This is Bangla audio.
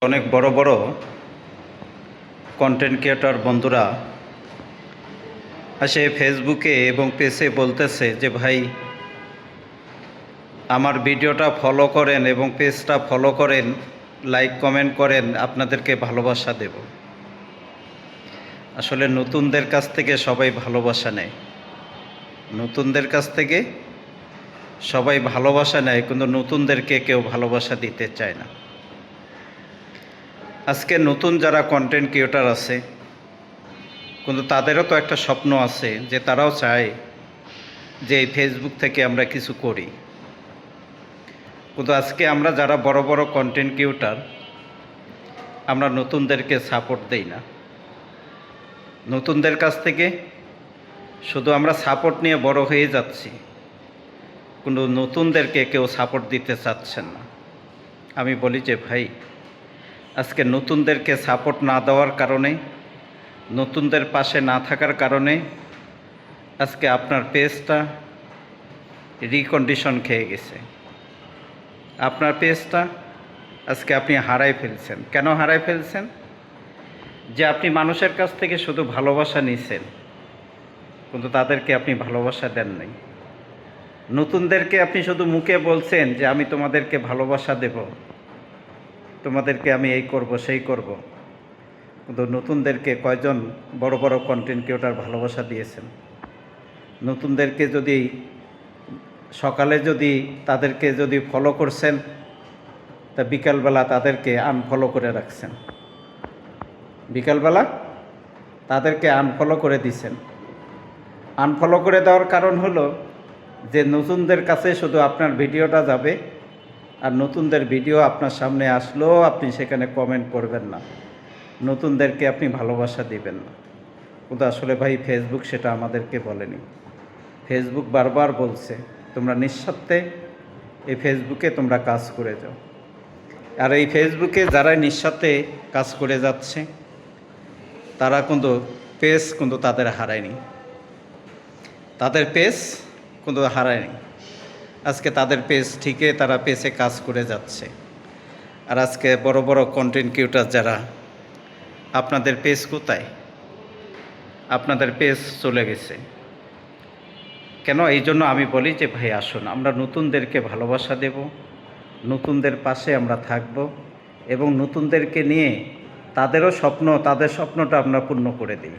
অনেক বড় বড় কন্টেন্ট ক্রিয়েটর বন্ধুরা আসে ফেসবুকে এবং পেজে বলতেছে যে ভাই আমার ভিডিওটা ফলো করেন এবং পেজটা ফলো করেন, লাইক কমেন্ট করেন, আপনাদেরকে ভালোবাসা দেব। আসলে নতুনদের কাছ থেকে সবাই ভালোবাসা নেয়, নতুনদের কাছ থেকে সবাই ভালোবাসা নেয়, কিন্তু নতুনদেরকে কেউ ভালোবাসা দিতে চায় না। আজকে নতুন যারা কন্টেন্ট ক্রিয়েটর আছে, কিন্তু তাদেরও তো একটা স্বপ্ন আছে যে তারাও চায় যে এই ফেসবুক থেকে আমরা কিছু করি। কিন্তু আজকে আমরা যারা বড় বড় কন্টেন্ট ক্রিয়েটর, আমরা নতুনদেরকে সাপোর্ট দেই না। নতুনদের কাছ থেকে শুধু আমরা সাপোর্ট নিয়ে বড় হয়ে যাচ্ছি, কিন্তু নতুনদেরকে কেউ সাপোর্ট দিতে চাচ্ছেন না। আমি বলি যে ভাই, আজকে নতুনদেরকে সাপোর্ট না দেওয়ার কারণে, নতুনদের পাশে না থাকার কারণে আজকে আপনার পেজটা রিকন্ডিশন খেয়ে গেছে। আপনার পেজটা আজকে আপনি হারাই ফেলছেন। কেন হারাই ফেলছেন? যে আপনি মানুষের কাছ থেকে শুধু ভালোবাসা নিছেন, কিন্তু তাদেরকে আপনি ভালোবাসা দেন নাই। নতুনদেরকে আপনি শুধু মুখে বলছেন যে আমি তোমাদেরকে ভালোবাসা দেব, তোমাদেরকে আমি এই করব সেই করব, কিন্তু নতুনদেরকে কয়জন বড় বড় কন্টেন্ট ক্রিয়েটর ভালোবাসা দিয়েছেন? নতুনদেরকে যদি সকালে তাদেরকে ফলো করছেন, তা বিকালবেলা তাদেরকে আনফলো করে রাখছেন, বিকালবেলা তাদেরকে আনফলো করে দিছেন। আনফলো করে দেওয়ার কারণ হলো যে নতুনদের কাছে শুধু আপনার ভিডিওটা যাবে, আর নতুনদের ভিডিও আপনার সামনে আসলেও আপনি সেখানে কমেন্ট করবেন না, নতুনদেরকে আপনি ভালোবাসা দিবেন না। কিন্তু আসলে ভাই ফেসবুক সেটা আমাদেরকে বলেনি। ফেসবুক বারবার বলছে তোমরা নিঃস্বার্থে এই ফেসবুকে তোমরা কাজ করে যাও। আর এই ফেসবুকে যারা নিঃস্বার্থে কাজ করে যাচ্ছে, তারা কিন্তু পেজ কিন্তু তাদের হারায়নি, তাদের পেজ কিন্তু হারায়নি। আজকে তাদের পেজ ঠিকই তারা পেজে কাজ করে যাচ্ছে। আর আজকে বড় বড় কন্টেন্ট ক্রিয়েটর যারা, আপনাদের পেজ কোথায়? আপনাদের পেজ চলে গেছে কেন? এই জন্য আমি বলি যে ভাই আসুন, আমরা নতুনদেরকে ভালোবাসা দেব, নতুনদের পাশে আমরা থাকব এবং নতুনদেরকে নিয়ে তাদের স্বপ্নটা আমরা পূর্ণ করে দিই।